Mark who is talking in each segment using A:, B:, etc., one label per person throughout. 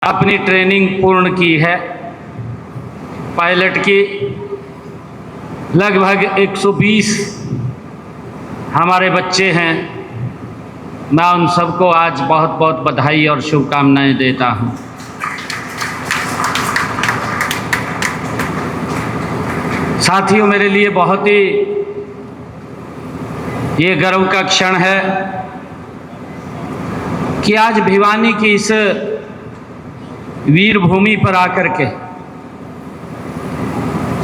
A: अपनी ट्रेनिंग पूर्ण की है पायलट की। लगभग 120 हमारे बच्चे हैं। मैं उन सबको आज बहुत बहुत बधाई और शुभकामनाएं देता हूं। साथियों, मेरे लिए बहुत ही ये गर्व का क्षण है कि आज भिवानी की इस वीर भूमि पर आकर के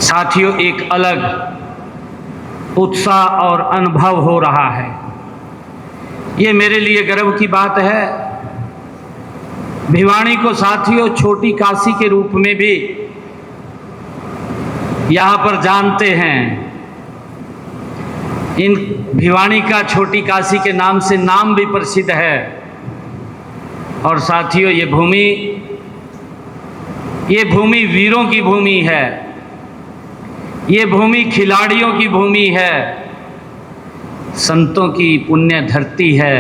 A: साथियों एक अलग उत्साह और अनुभव हो रहा है। ये मेरे लिए गर्व की बात है। भिवानी को साथियों छोटी काशी के रूप में भी यहाँ पर जानते हैं। इन भिवानी का छोटी काशी के नाम से नाम भी प्रसिद्ध है। और साथियों ये भूमि वीरों की भूमि है। ये भूमि खिलाड़ियों की भूमि है। संतों की पुण्य धरती है।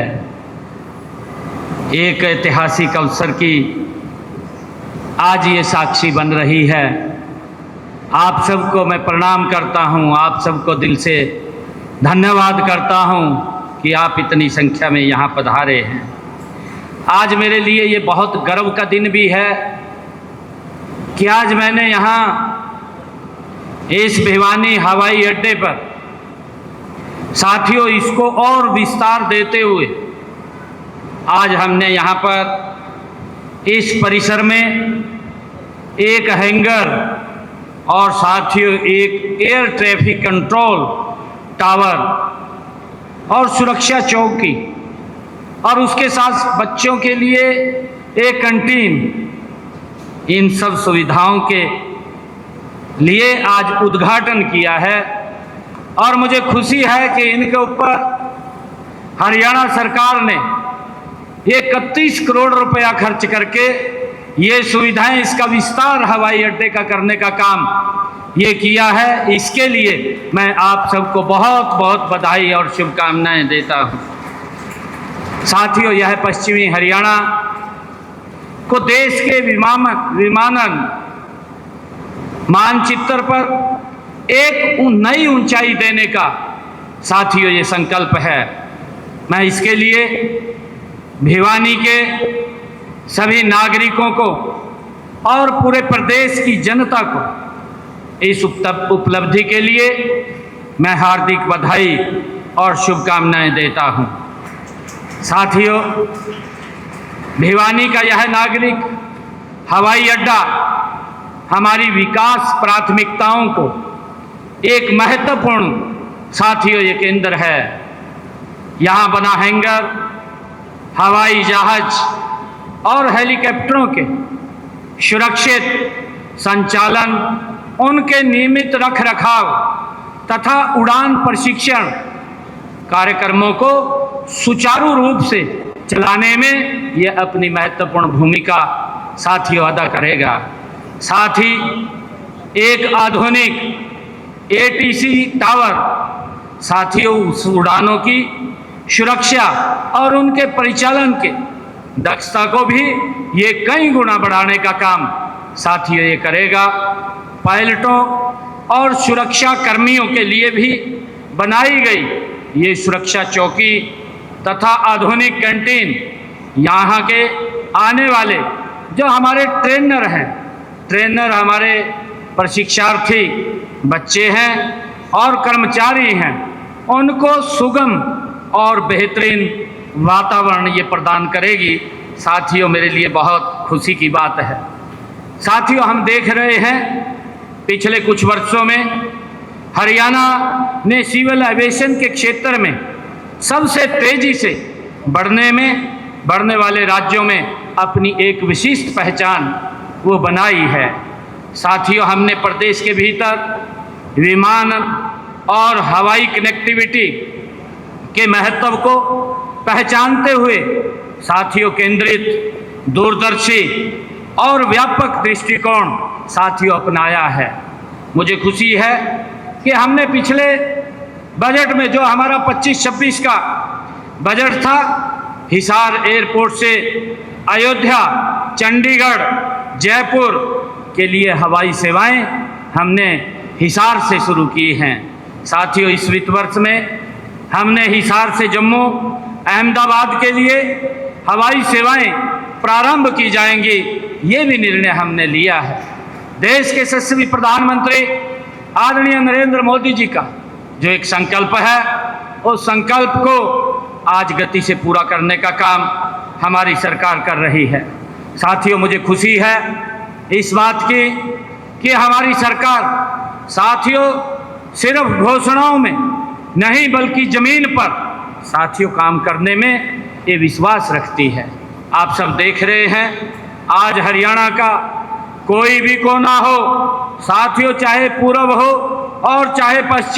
A: एक ऐतिहासिक अवसर की आज ये साक्षी बन रही है। आप सबको मैं प्रणाम करता हूँ। आप सबको दिल से धन्यवाद करता हूँ कि आप इतनी संख्या में यहाँ पधारे हैं। आज मेरे लिए ये बहुत गर्व का दिन भी है कि आज मैंने यहाँ इस भिवानी हवाई अड्डे पर साथियों इसको और विस्तार देते हुए आज हमने यहाँ पर इस परिसर में एक हैंगर और साथियों एक एयर ट्रैफिक कंट्रोल टावर और सुरक्षा चौकी और उसके साथ बच्चों के लिए एक कैंटीन, इन सब सुविधाओं के लिए आज उद्घाटन किया है। और मुझे खुशी है कि इनके ऊपर हरियाणा सरकार ने 31 करोड़ रुपया खर्च करके ये सुविधाएं, इसका विस्तार हवाई अड्डे का करने का काम ये किया है। इसके लिए मैं आप सबको बहुत बहुत बधाई और शुभकामनाएं देता हूं। साथियों, यह पश्चिमी हरियाणा को देश के विमानन मानचित्र पर एक नई ऊंचाई देने का साथियों ये संकल्प है। मैं इसके लिए भिवानी के सभी नागरिकों को और पूरे प्रदेश की जनता को इस उपलब्धि के लिए मैं हार्दिक बधाई और शुभकामनाएं देता हूं। साथियों, भिवानी का यह नागरिक हवाई अड्डा हमारी विकास प्राथमिकताओं को एक महत्वपूर्ण साथियों ये केंद्र है। यहाँ बना हैंगर, हवाई जहाज और हेलीकॉप्टरों के सुरक्षित संचालन, उनके नियमित रखरखाव तथा उड़ान प्रशिक्षण कार्यक्रमों को सुचारू रूप से चलाने में यह अपनी महत्वपूर्ण भूमिका साथियों अदा करेगा। साथ ही एक आधुनिक ATC टावर साथियों उस उड़ानों की सुरक्षा और उनके परिचालन के दक्षता को भी ये कई गुना बढ़ाने का काम साथियों ये करेगा। पायलटों और सुरक्षा कर्मियों के लिए भी बनाई गई ये सुरक्षा चौकी तथा आधुनिक कैंटीन यहाँ के आने वाले जो हमारे ट्रेनर हमारे प्रशिक्षार्थी बच्चे हैं और कर्मचारी हैं, उनको सुगम और बेहतरीन वातावरण ये प्रदान करेगी। साथियों, मेरे लिए बहुत खुशी की बात है। साथियों, हम देख रहे हैं पिछले कुछ वर्षों में हरियाणा ने सिविल एविएशन के क्षेत्र में सबसे तेजी से बढ़ने वाले राज्यों में अपनी एक विशिष्ट पहचान वो बनाई है। साथियों, हमने प्रदेश के भीतर विमान और हवाई कनेक्टिविटी के महत्व को पहचानते हुए साथियों केंद्रित, दूरदर्शी और व्यापक दृष्टिकोण साथियों अपनाया है। मुझे खुशी है कि हमने पिछले बजट में जो हमारा 25-26 का बजट था, हिसार एयरपोर्ट से अयोध्या चंडीगढ़, जयपुर के लिए हवाई सेवाएं हमने हिसार से शुरू की हैं। साथियों, इस वित्त वर्ष में हमने हिसार से जम्मू, अहमदाबाद के लिए हवाई सेवाएं प्रारंभ की जाएंगी, ये भी निर्णय हमने लिया है। देश के यशस्वी प्रधानमंत्री आदरणीय नरेंद्र मोदी जी का जो एक संकल्प है, उस संकल्प को आज गति से पूरा करने का काम हमारी सरकार कर रही है। साथियों, मुझे खुशी है इस बात की कि हमारी सरकार साथियों सिर्फ घोषणाओं में नहीं बल्कि ज़मीन पर साथियों काम करने में ये विश्वास रखती है। आप सब देख रहे हैं, आज हरियाणा का कोई भी कोना हो साथियों, चाहे पूर्व हो और चाहे पश्चिम